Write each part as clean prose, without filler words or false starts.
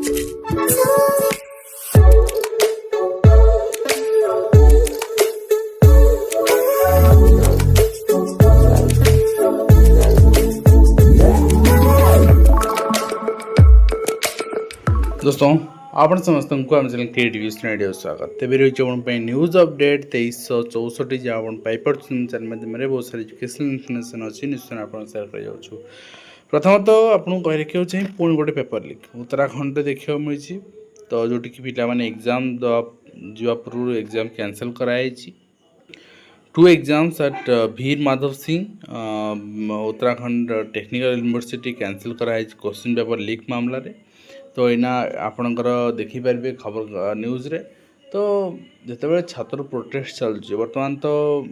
दोस्तों आपण समस्त को आम चैनल क्रिएटिव वीडियो स्वागत तेज रही है न्यूज अपडेट 2364 जहाँ आप पाइपर चैनल माध्यम बहुत सारी एजुकेशनल इनफर्मेशन अच्छी निश्चय आप सेयार कर प्रथमतः आपको कही रखा चाहिए पुणी गोटे पेपर लीक उत्तराखंड देखा मिली तो जोटि कि पाने एग्जाम जा पूर्व एग्जाम कैंसल कराई 2 exams at Veer Madhav Singh Uttarakhand technical university cancel कराई क्वेश्चन पेपर लीक मामला रे। तो यहाँ आपणकर देखिपारे खबर न्यूज रे तो जिते छात्र प्रोटेस्ट चलुचे बर्तमान तो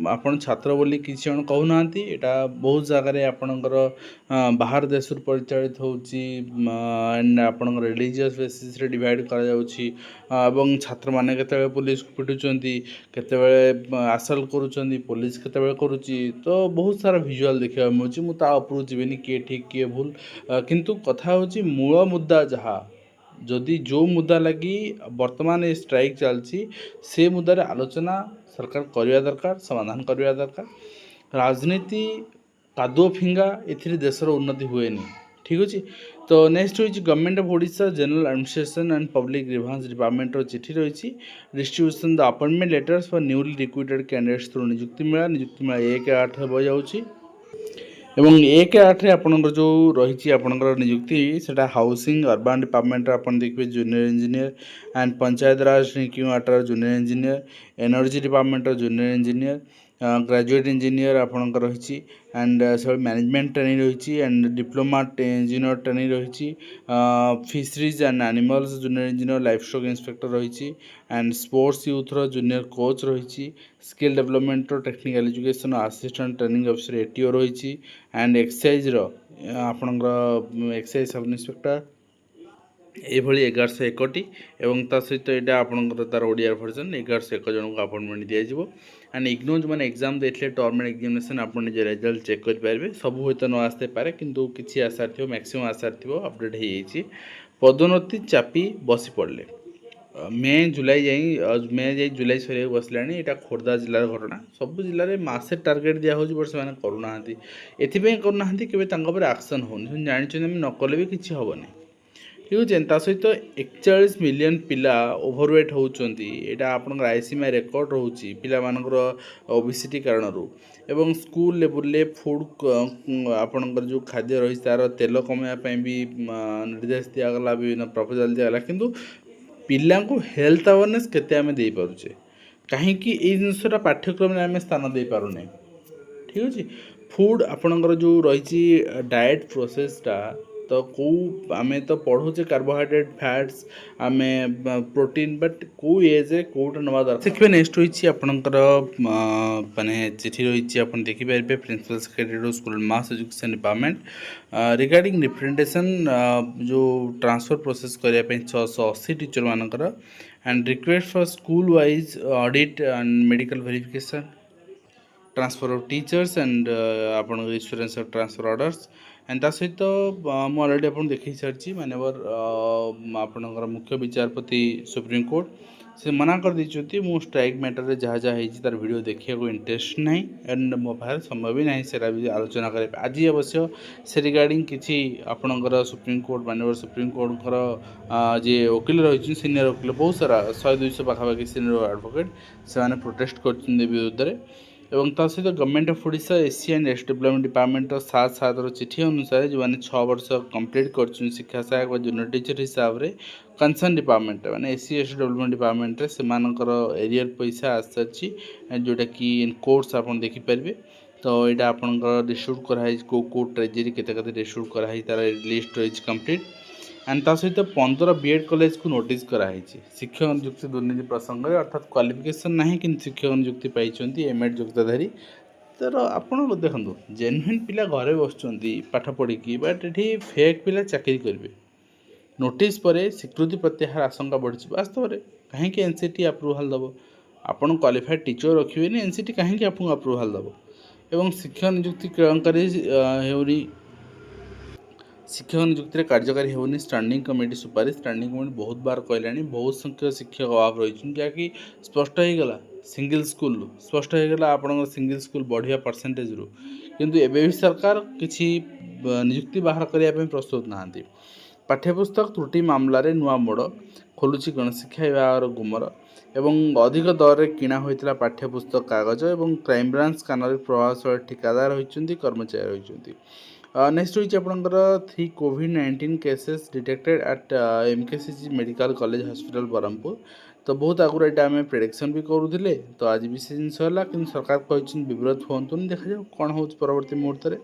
आपन छात्र बोली किसी जन कहूना यहाँ बहुत जगार आपणकर बाहर देश परिचालित होची एंड आपण रिलीजियस बेसिस रे डिवाइड कर छात्र माने केते पुलिस को पिटुचंती केते आसल करूचंती पुलिस केते करूची तो बहुत सारा विजुअल देखा मिलूँ मुझे उपरू जीवेनी किए ठीक किए भूल किंतु कथा होची मूल मुद्दा जहाँ जदि जो मुद्दा लगी वर्तमान ये स्ट्राइक चलती से मुद्दार आलोचना सरकार करवा दरकार समाधान करवा दरकार राजनीति कादुओ फिंगा ए देशर उन्नति हुए नहीं ठीक अच्छे। तो नेक्स्ट हुई government of Odisha general administration and public grievance department चिठी रही distribution the appointment letters for newly recruited candidates through नियुक्ति मेला 1/8 हो जाऊँगी एवं 1/8 आपंकर जो रही आपंकर नियुक्ति से हाउसिंग अर्बन डिपार्टमेंट आप देखिए junior engineer and panchayat raj निक्यूआटर junior engineer energy department junior engineer graduate engineer आपंकर रही एंड सब मैनेजमेंट ट्रेनिंग रही एंड डिप्लोमा इंजीनियर ट्रेनिंग रही fisheries and animals junior engineer life stock inspector रही and sports youth junior coach रही skill development technical education assistant training officer ATO रही and excise आपंकर excise sub inspector ये 1101 एवं ता सहित यहाँ आपंकर तार ओडिया वर्जन 1101 जन को अपॉइंटमेंट दिज्व एंड इग्नो जो मैंने एग्जाम देते टर्मिनेट एग्जामिनेशन आप निज रिजल्ट चेक करेंगे सब हूँ तो न आसते पारे किंतु किसी आसार थी मैक्सिमम आसार थी अपडेट हो जाइए पदोन्नति चापी बसी पड़े मे जुलाई जुलाई सर बसला यहाँ खोर्धा जिलार घटना सब जिले में मासे टार्गेट दिहूँ बट से करूना एपाई करना के आक्शन होनी जानते नकले भी किसी हेनी ठीक अच्छे ता सहित 41 मिलियन पिला ओभरवेट होती यहाँ आप आईसीएमआई रेकर्ड रोचे पिला ओबेसिटी कारण एवं स्कूल लेवल फूड आपणकर जो खाद्य रही तार तेल कमाइवाई भी निर्देश दिगला विभिन्न प्रपोजाल दिगला किंतु पिला को हेल्थ अवेयरनेस केते आमे दे पारुचे कहीं जिनसा पाठ्यक्रम आम स्थान दे पारुने ठीक अच्छे। फूड आपणकर जो रही डाएट प्रोसेसटा तो कौ आम तो पढ़ुचे कार्बोहाइड्रेट फैट्स आम प्रोटीन बट कौ एज कौटा नवा दरकार देखिए। नेक्स्ट हुई आपणकर माने चिठी रही आप देखिपारे principal secretary school mass education department regarding representation जो ट्रांसफर प्रोसेस करने 680 टीचर मानकर and request for school wise audit and medical verification transfer of teachers and आपन insurance of transfer orders and ता सहित मुझे अलरेडी आप देखी सारी मानवर आपणकर मुख्य विचारपति सुप्रीम कोर्ट से मना कर दी मु स्ट्राइक मैटर जहाँ जहाँ होती तार वीडियो देखा को इंटरेस्ट ना एंड मो पाखे समय भी ना से भी आलोचना करें आज अवश्य से रिगार्डिंग किसी आपणकर सुप्रीम कोर्ट मानवर सुप्रीम कोर्टर जे वकिल रही सीनियर वकिल बहुत सारा 100-200 पाखापाखि सीनियर एडवोकेट से प्रोटेस्ट कर विरुद्ध एवं ता सहित government of Odisha SC and ST development department 7/7 चिठी अनुसार जो मैंने 6 वर्ष कंप्लीट कर शिक्षा सहायक व जूनियर टीचर हिसाब से कंसर्न डिपार्टमेंट मैंने एससी एसटी डेवलपमेंट डिपार्टमेंट से एरियर पैसा आसी जोटा कि कोर्स आप देखिपारे तो यहाँ आपंकर डिस्ट्रीब्यूट कराई कौ ट्रेजेरी केते डिस्ट्रीब्यूट कराई तार लिस्ट रही कंप्लीट एंड ता सहित 15 बीएड कॉलेज को नोटिस कराई शिक्षक नियुक्ति दुर्नीति प्रसंग अर्थात क्वालिफिकेशन ना कि शिक्षक नियुक्ति पाई एमएड योग्यताधारी तर आपड़ देखो जेन्युइन पिला घरे बस पाठ पढ़ी बट ये फेक पिला चाकरी करेंगे नोटिस पर स्वीकृति प्रत्याहार आशंका बढ़ी वास्तव में कहीं एनसीटी अप्रूवाल दब आपन क्वालिफाइड टीचर रखिए एनसीटी कहीं आपको अप्रूवाल दब एवं शिक्षक नियुक्ति केलेंकारी होनी शिक्षक नियुक्ति कार्यकारी होनी स्टैंडिंग कमिटी सुपारिश स्टैंडिंग कमिटी बहुत बार कहलानी बहुत संख्यक शिक्षक अभाव रही जहाँकि स्पष्ट हो गला सिंगल स्कूल स्पष्ट हो गला आपण सिंगल स्कूल बढ़िया परसेंटेज रु किंतु एबे भी सरकार किसी नियुक्ति बाहर करने प्रस्तुत नहांती पाठ्यपुस्तक त्रुटि मामलें नुआ मोड़ खोलुची गणशिक्षा विभाग गुमर एवं अधिक दर में किणा होता पाठ्यपुस्तक कागज और क्राइमब्रांच स्कानर प्रभावशाली ठिकादार होती कर्मचारी होती नेक्स्ट होइछ आपनकर 3 कोविड-19 cases detected at MKCG medical college hospital Berhampur तो बहुत आगुरी यहाँ आम प्रेडिक्शन भी करूँ तो आज भी से जिनस है कि सरकार कहते विव्रत हूँ देखा जाऊ कौन हो परवर्त मुहूर्त में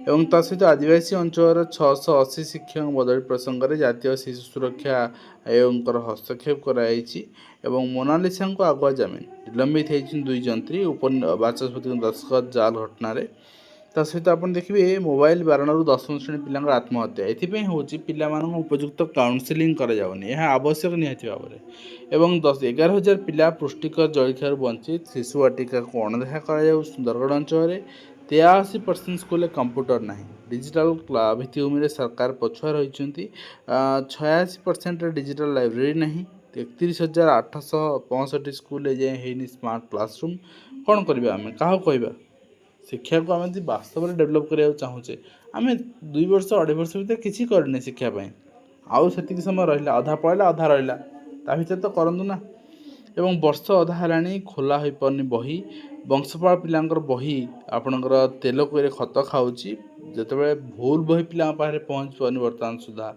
एवं ता सहित आदिवासी अंचल 680 शिक्षक बदली प्रसंग में जातीय शिशु सुरक्षा आयोग हस्तक्षेप कर मोनालिसा को आगुआ जमीन निलंबित होती 2 जंत्री उपबाचस्पति दस्तखत जाल घटन ता सहित आप देखिए मोबाइल बारणु 10वीं श्रेणी पिला आत्महत्या ये हूँ पिला उपयुक्त काउनसेलिंग कराଯାଉନି यह आवश्यक निहाती भाव में 11,000 पिला पुष्टिकर जलखार वंचित शिशु वाटिका को अणदेखा कर सुंदरगढ़ अंचल 83% स्कूल कंप्यूटर ना डिजिटल भित्तिभूमि में सरकार पछुआ रही 86% डिजिटल लाइब्रेरी ना 31,865 स्कूल जाए स्मार्ट क्लासरूम कौन करवा आम क्या कहवा शिक्षा को आम वास्तव में डेभलप करने चाहूचे आम 2 वर्ष 2.5 वर्ष भर किसी करने शिक्षापी आउ से समय रहा अधा पढ़ला अधा रहा ता भर तो करूँ ना एवं वर्ष अधा है खोला हो पारनी बही वंशपाल पिलांकर बही आपणकर तेल कोईरे खत खाऊँगी जिते भूल बही पिला पाखे पहुँच पारनी बर्तमान सुधा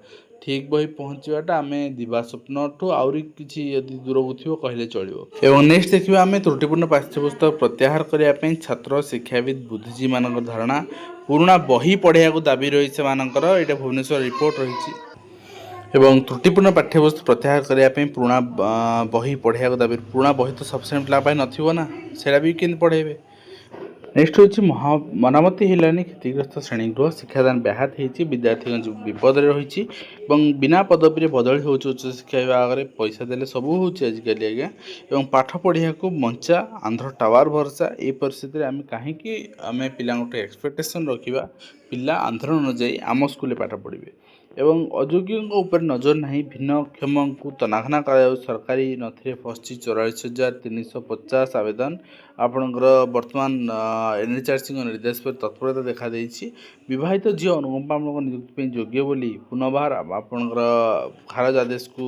ठीक बही पहुँचाटा आम दिवा स्वप्न ठू आहरी किसी यदि दूर थो कहले चलो एवं नेक्स्ट देखा आम त्रुटिपूर्ण पाठ्यपुस्तक प्रत्याहार करने छात्र शिक्षाविद बुद्धिजीवी मान धारणा पुराणा बही पढ़ाया दाबी रही से यहाँ भुवनेश्वर रिपोर्ट रही एवं त्रुटिपूर्ण पाठ्यपुस्तक प्रत्याहार करने पुराणा बही पढ़ाया दाबी पुराणा बही तो सफिसीयंट पिला नथिबो ना सेटा भी केमती पढ़ेबे नेक्स्ट हूँ मरामती है क्षतिग्रस्त श्रेणीगृह शिक्षादान व्याहत होती विद्यार्थी विपद रही बिना पदवी बदली हो उच्च शिक्षा विभाग में पैसा देले सबू होजिकल आज्ञा एवं पाठ पढ़िया को मंचा आंध्र टावर भरसा ये परिस्थिति आम कहीं आम पिला एक्सपेक्टेशन रखा पिला आंध्र न जाई आम स्कूल पाठ पढ़े एवं अयोग्यों पर नजर नहीं भिन्नक्षम को तनाघना कर सरकारी नथिरे फसी 44,350 आवेदन आपणकर वर्तमान एनएचआरसी निर्देश पर तत्परता देखा देछि विवाहित झील अनुकंपामूलक नियुक्ति योग्य बोली पुनर्बार आपणकर खारज आदेश को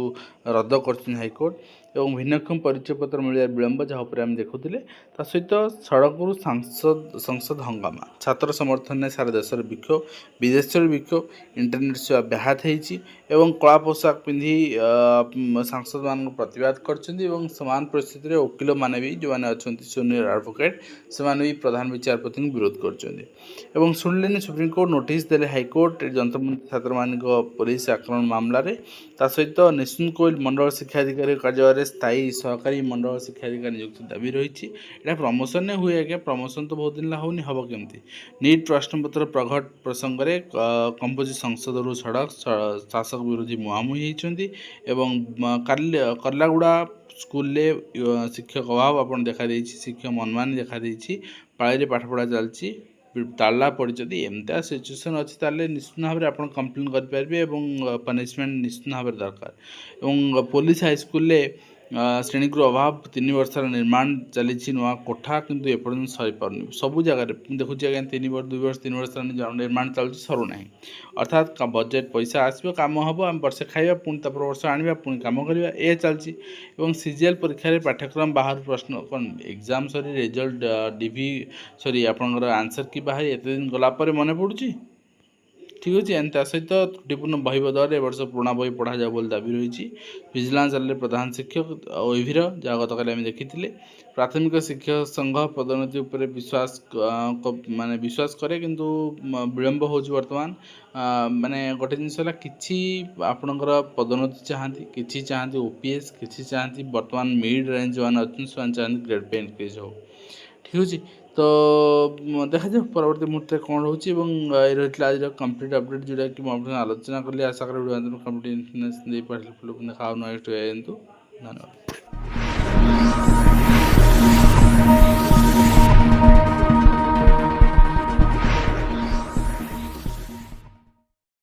रद्द कर हाइकोर्ट एवं भिन्नक्षम परिचय पत्र मिलने विलंब जहाँ पर आम देखुले ता सहित सड़क संसद हंगामा छात्र समर्थन ने सारा देश विक्षोभ विदेश विक्षोभ इंटरनेट सेवा व्याहत होती कला पोशाक पिंधि सांसद मान प्रतिवाद करमान परिस्थिति में वकिल मैंने भी जो मैंने अच्छा सीनियर एडवोकेट से भी प्रधान विचारपति विरोध कर शुणिले सुप्रीमकोर्ट नोटिस देले हाइकोर्ट जनता छात्र मान पुलिस आक्रमण मामलें ता सहित निश्चिंत कोइल मंडल शिक्षाधिकारी कार्यालय स्थायी सहकारी मंडल शिक्षाधिकारी नियुक्ति दाबी रही है प्रमोशन ने हुए आज्ञा प्रमोशन तो बहुत दिन होनी हम केमती नीट प्रश्नपत्र प्रघट प्रसंग में कंपोजिट संसद रु सड़क शासक विरोधी मुहांमुही होती करलागुड़ा स्कूल शिक्षक अभाव आप देखा शिक्षक मनमानी देखा पाड़ी पाठ पढ़ा चलती ताला पड़ी एमती सिचुएसन अच्छी निश्चित भाव में आप कंप्लेन करेंगे पनिशमेंट निश्चित भाव में दरकार पुलिस हाईस्कूल श्रेणीगृह अभाव 3 वर्ष निर्माण चली नुआ कोठा किंतु एपर्तन सरी पारनी सबू जगह देखुँ आज्ञा 2 वर्ष 3 वर्ष निर्माण चलती सरुना अर्थात बजेट पैसा आसो कम हम आम वर्षे खाଇବା पुणी तापर वर्ष आने पुणी कम करवा ये चलती सीजीएल परीक्षा पाठ्यक्रम बाहर प्रश्न कौन एग्जाम सरी रिजल्ट डीवी सरी आपंकर आंसर की बाहर एत दिन गलापर मन पड़ुची ठीक अच्छे एंता सहित त्रुटिपूर्ण बही बदल वर्ष पुराणा बही पढ़ा जाए बोली दाबी रही विजिलेंस जाल प्रधान शिक्षक ओभिर जहाँ गतकाली आम देखी प्राथमिक शिक्षक संघ पदोन्नति उपर विश्वास माने विश्वास करे किंतु विलंब हो बर्तमान माने गोटे जिनस कि आपणकर पदोन्नति चाहती कि चाहती ओपीएस कि चाहती बर्तमान मिड रेंज वन अच्छे चाहती ग्रेड पे इनक्रीज हो ठीक अच्छे तो देखा जाए परवर्ती मुहूर्त कौन रोचे रही आज कंप्लीट अपडेट जोटा कि मुझे आलोचना कली आशा करें कंप्लीट इन्फर्मेशन देखा नेक्स्ट धन्यवाद।